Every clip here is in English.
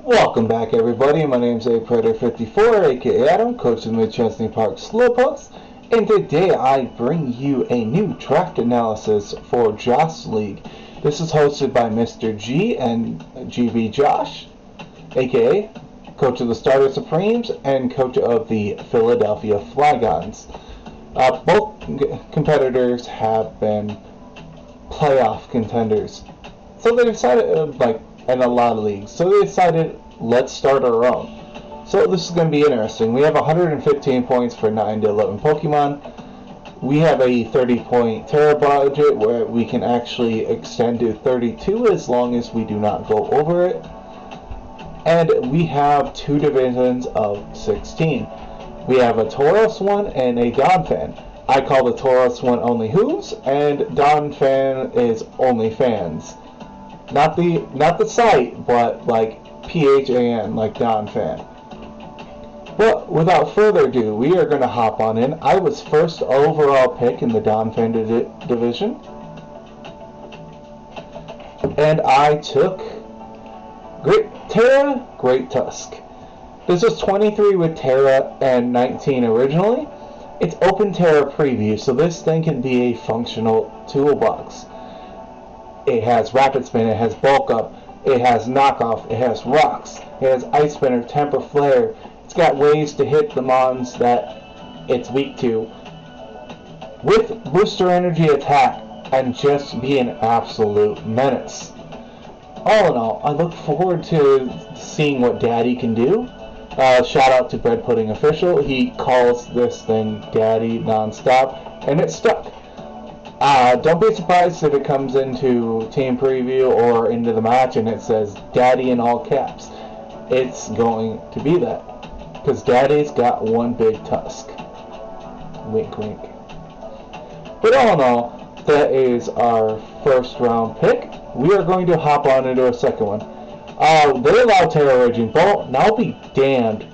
Welcome back, everybody. My name's Predator54, aka Adam, coach of the Mid-Chesney Park Slowpokes, and today I bring you a new draft analysis for Josh League. This is hosted by Mr. G and GB Josh, aka coach of the Starter Supremes and coach of the Philadelphia Flygons. Both competitors have been playoff contenders, so they decided, in a lot of leagues. So they decided, let's start our own. So this is going to be interesting. We have 115 points for 9 to 11 Pokemon. We have a 30-point Terra budget where we can actually extend to 32 as long as we do not go over it. And we have 2 divisions of 16. We have a Tauros one and a Donphan. I call the Tauros one Only Who's, and Donphan is Only Fans. Not the site, but like PHAN, like Donphan. But without further ado, we are going to hop on in. I was first overall pick in the Donphan Division, and I took Great Terra, Great Tusk. This was 23 with Terra and 19 originally. It's Open Terra Preview, so this thing can be a functional toolbox. It has Rapid Spin, it has Bulk Up, it has Knockoff, it has Rocks, it has Ice Spinner, Temper Flare. It's got ways to hit the mons that it's weak to with Booster Energy Attack and just be an absolute menace. All in all, I look forward to seeing what Daddy can do. Shout out to Bread Pudding Official. He calls this thing Daddy nonstop, and it stuck. Don't be surprised if it comes into team preview or into the match and it says Daddy in all caps. It's going to be that, because Daddy's got one big tusk. Wink, wink. But all in all, that is our first round pick. We are going to hop on into a second one. They allow Terra Raging Bolt, and I'll be damned.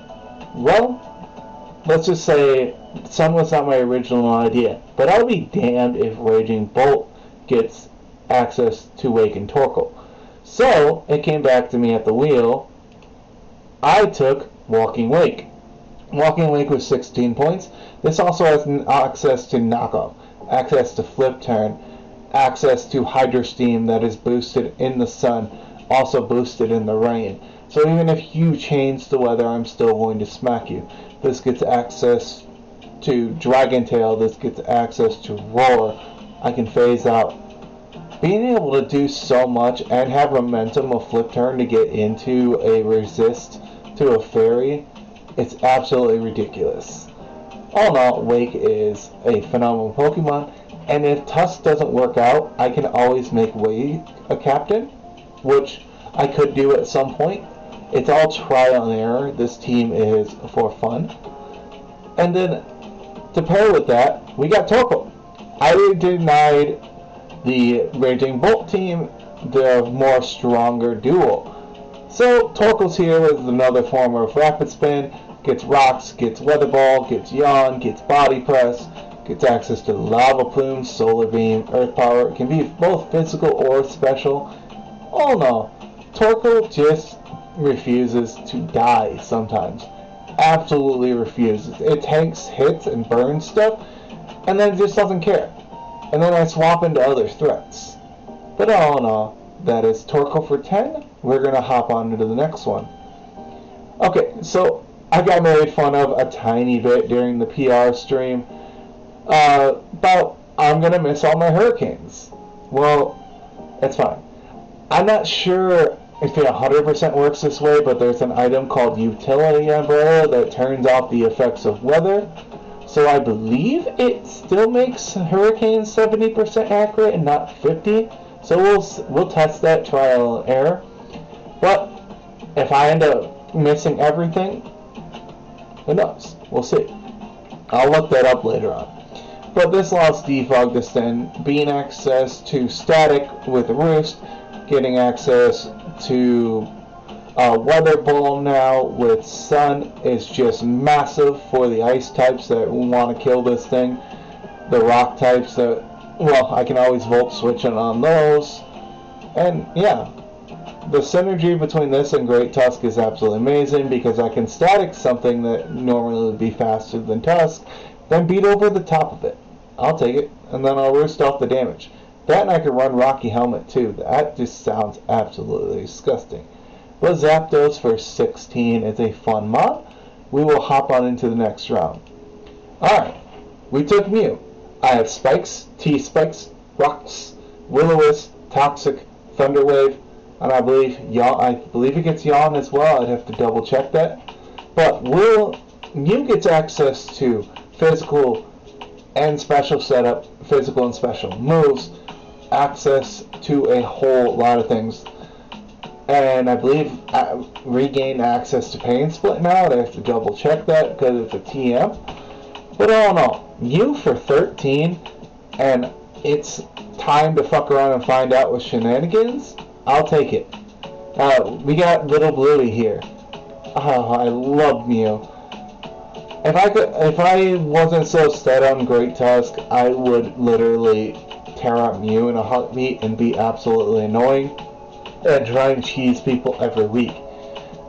Well, let's just say Sun was not my original idea, but I'll be damned if Raging Bolt gets access to Wake and Torkoal. So, it came back to me at the wheel. I took Walking Wake. Walking Wake was 16 points. This also has access to Knockoff, access to Flip Turn, access to Hydro Steam that is boosted in the sun, also boosted in the rain. So even if you change the weather, I'm still going to smack you. This gets access to Dragon Tail, this gets access to Roar. I can phase out. Being able to do so much and have momentum of Flip Turn to get into a resist to a fairy, it's absolutely ridiculous. All in all, Wake is a phenomenal Pokemon, and if Tusk doesn't work out, I can always make Wake a captain, which I could do at some point. It's all trial and error. This team is for fun. And then, to pair with that, we got Torkoal. I denied the Raging Bolt team the more stronger duo. So, Torkoal's here with another form of Rapid Spin, gets Rocks, gets Weather Ball, gets Yawn, gets Body Press, gets access to Lava Plume, Solar Beam, Earth Power. It can be both physical or special. Oh no, Torkoal just refuses to die sometimes. Absolutely refuses. It tanks hits and burns stuff, and then just doesn't care. And then I swap into other threats. But all in all, that is Torkoal for 10. We're going to hop on into the next one. Okay, so I got made fun of a tiny bit during the PR stream about I'm going to miss all my hurricanes. Well, it's fine. I'm not sure if it 100% works this way, but there's an item called Utility Umbrella that turns off the effects of weather. So I believe it still makes hurricanes 70% accurate and not 50%. So we'll test that trial and error. But if I end up missing everything, who knows? We'll see. I'll look that up later on. But this allows Defog to send being access to Static with Roost, getting access to Weather Ball now with Sun is just massive for the ice types that want to kill this thing. The rock types that, well, I can always Volt Switch it on those. And yeah, The synergy between this and Great Tusk is absolutely amazing because I can static something that normally would be faster than Tusk, then beat over the top of it. I'll take it, and then I'll roost off the damage. That and I can run Rocky Helmet too. That just sounds absolutely disgusting. But Zapdos for 16 is a fun mob. We will hop on into the next round. Alright, we took Mew. I have Spikes, T-Spikes, Rocks, Will-O-Wisp, Toxic, Thunderwave, and I believe it gets Yawn as well. I'd have to double check that. But Mew gets access to physical and special setup, physical and special moves, access to a whole lot of things. And I believe I regain access to Pain Split now. I have to double check that because it's a TM. But all in all, Mew for 13, and it's time to fuck around and find out with shenanigans. I'll take it. We got Little Bluey here. Oh, I love Mew. If I wasn't so set on Great Tusk, I would literally tear up Mew in a heartbeat and be absolutely annoying and try and cheese people every week.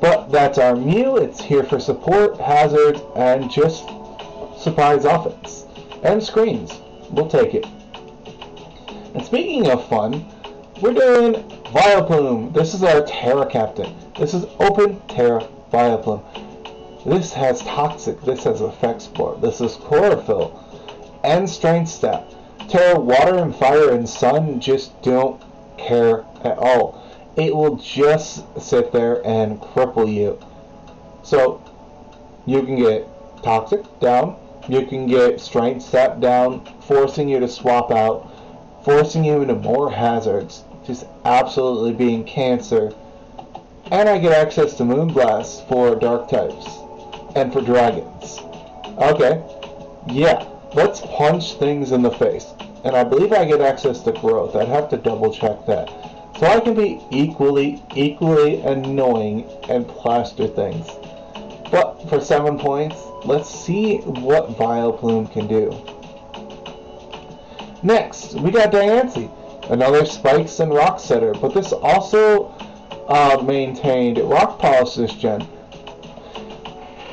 But that's our Mew. It's here for support, hazards, and just surprise offense. And screens. We'll take it. And speaking of fun, we're doing Vileplume. This is our Terra Captain. This is Open Terra Vileplume. This has Toxic. This has Effect Spore. This is Chlorophyll. And Strength Stat. Terra, Water, and Fire, and Sun just don't care at all. It will just sit there and cripple you. So, you can get Toxic down. You can get Strength Stat down, forcing you to swap out, forcing you into more hazards, just absolutely being cancer. And I get access to Moonblast for dark types and for dragons. Okay, yeah, let's punch things in the face. And I believe I get access to growth. I'd have to double check that. So I can be equally annoying and plaster things. But for 7 points, let's see what Vileplume can do. Next, we got Diancie, another Spikes and Rock setter, but this also maintained Rock Polish this gen.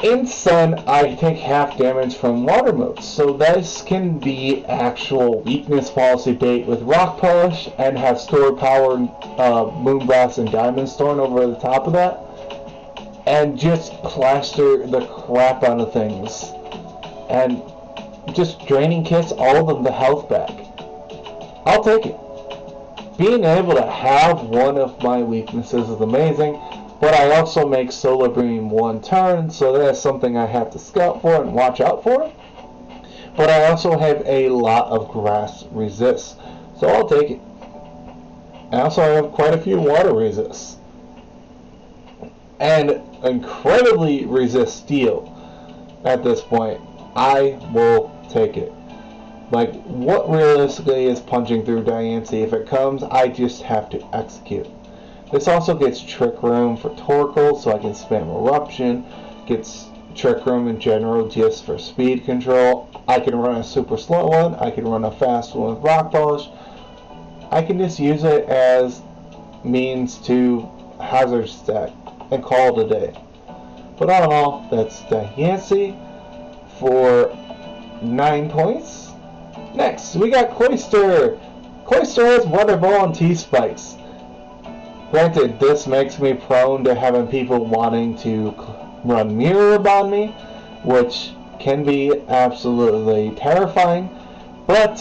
In Sun, I take half damage from water moves, so this can be actual weakness policy bait with Rock Polish and have stored power, Moonblast and Diamond Storm over the top of that, and just plaster the crap out of things. And just draining kits all of the health back. I'll take it. Being able to have one of my weaknesses is amazing, but I also make Solar Beam 1 turn, so that's something I have to scout for and watch out for. But I also have a lot of Grass Resist, so I'll take it. I also have quite a few Water Resists. And incredibly resist Steel at this point. I will take it. Like, what realistically is punching through Diancie? If it comes, I just have to execute. This also gets Trick Room for Torkoal, so I can spam Eruption. Gets Trick Room in general just for speed control. I can run a super slow one. I can run a fast one with Rock Polish. I can just use it as means to hazard stack and call it a day. But all in all, that's Diancie for 9 points. Next, we got Cloyster. Cloyster has Weather Ball and T-Spikes. Granted, this makes me prone to having people wanting to run Mirror on me, which can be absolutely terrifying. But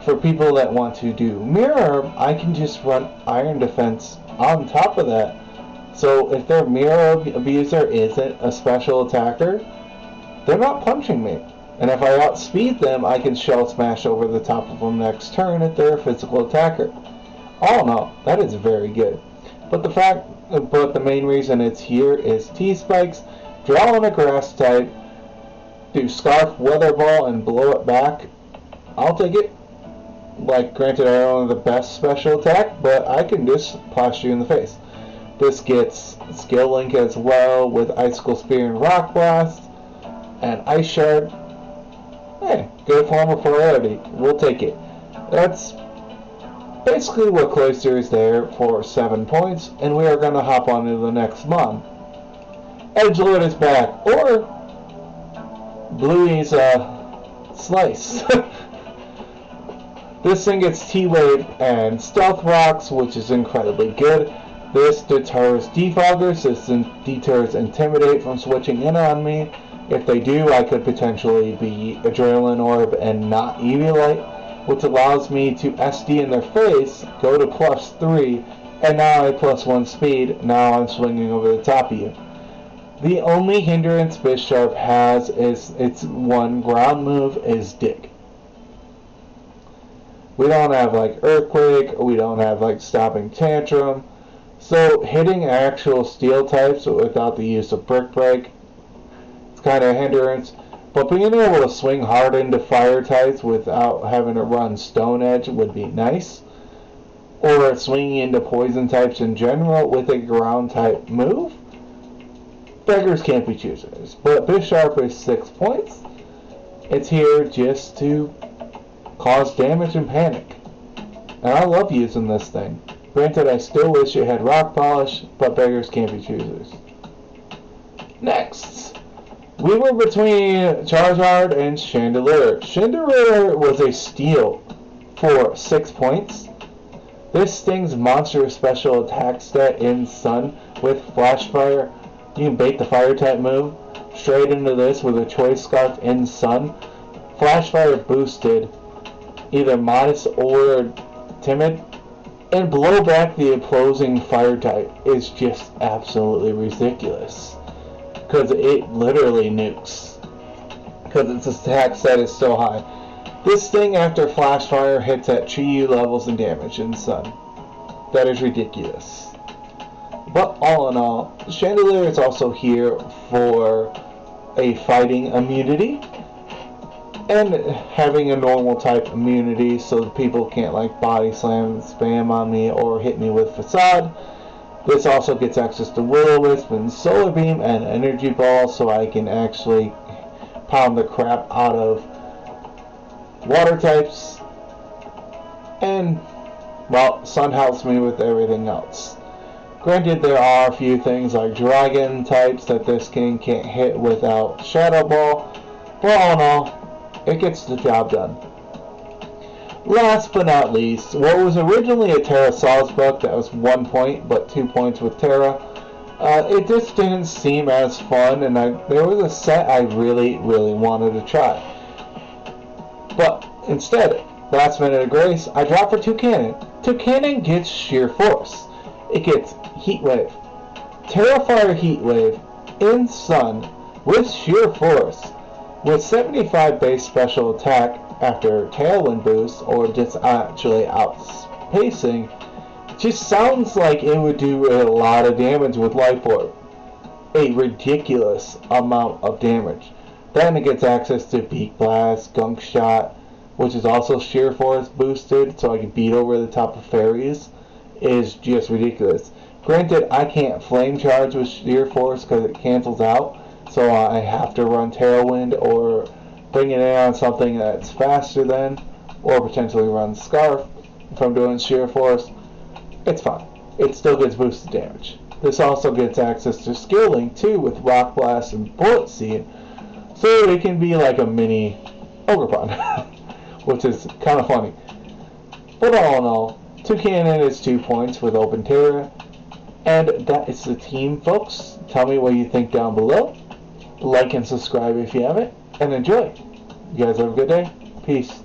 for people that want to do Mirror, I can just run Iron Defense on top of that. So if their Mirror Abuser isn't a special attacker, they're not punching me. And if I outspeed them, I can Shell Smash over the top of them next turn if they're a physical attacker. All in all, that is very good. But the main reason it's here is T-Spikes, draw on a Grass type, do Scarf, Weather Ball, and blow it back. I'll take it. Like, granted, I don't have the best special attack, but I can just plaster you in the face. This gets Skill Link as well with Icicle Spear and Rock Blast, and Ice Shard. Hey, good form of priority. We'll take it. That's basically what Cloister is there for 7 points, and we are going to hop on to the next mon. Edgelord is back, or Bluey's Slice. This thing gets T-Wave and Stealth Rocks, which is incredibly good. This deters Defoggers. This deters Intimidate from switching in on me. If they do, I could potentially be Adrenaline Orb and not Eviolite, which allows me to SD in their face, go to +3, and now I +1 speed. Now I'm swinging over the top of you. The only hindrance Bisharp has is its one ground move is Dig. We don't have like Earthquake, we don't have like Stopping Tantrum, so hitting actual steel types without the use of Brick Break, it's kind of a hindrance, but being able to swing hard into fire types without having to run Stone Edge would be nice, or swinging into poison types in general with a ground type move. Beggars can't be choosers, but Bisharp is 6 points. It's here just to cause damage and panic. And I love using this thing. Granted, I still wish it had Rock Polish, but beggars can't be choosers. Next, we were between Charizard and Chandelure. Chandelure was a steal for 6 points. This thing's monstrous special attack stat in Sun with Flash Fire. You can bait the fire type move straight into this with a Choice Scarf in Sun. Flash Fire boosted either Modest or Timid, and blow back the opposing fire type is just absolutely ridiculous, because it literally nukes, because its attack set is so high. This thing after Flash Fire hits at Chi-Yu levels and damage in Sun. That is ridiculous. But all in all, Chandelure is also here for a fighting immunity and having a normal type immunity so that people can't like body slam, spam on me, or hit me with Facade. This also gets access to Will-O-Wisp and Solar Beam and Energy Ball, so I can actually pound the crap out of water types. And, well, Sun helps me with everything else. Granted, there are a few things like Dragon types that this king can't hit without Shadow Ball, but all in all, it gets the job done. Last but not least, what was originally a Terra Sawsbuck that was 1 point, but 2 points with Terra, it just didn't seem as fun, and there was a set I really wanted to try. But instead, last minute of grace, I dropped for Toucannon. Toucannon gets Sheer Force. It gets Heat Wave, Terrafire Heat Wave in Sun with Sheer Force with 75 base special attack after Tailwind boost, or just actually outpacing. Just sounds like it would do a lot of damage with Life Orb. A ridiculous amount of damage. Then it gets access to Beak Blast, Gunk Shot, which is also Sheer Force boosted, so I can beat over the top of fairies. Is just ridiculous. Granted, I can't Flame Charge with Sheer Force because it cancels out, so I have to run Tailwind or bring it in on something that's faster than, or potentially run Scarf if I'm doing Sheer Force. It's fine. It still gets boosted damage. This also gets access to Skill Link too with Rock Blast and Bullet Seed, so it can be like a mini Ogerpon, which is kind of funny. But all in all, Toucannon is 2 points with Open Terra. And that is the team, folks. Tell me what you think down below. Like and subscribe if you haven't. And enjoy. You guys have a good day. Peace.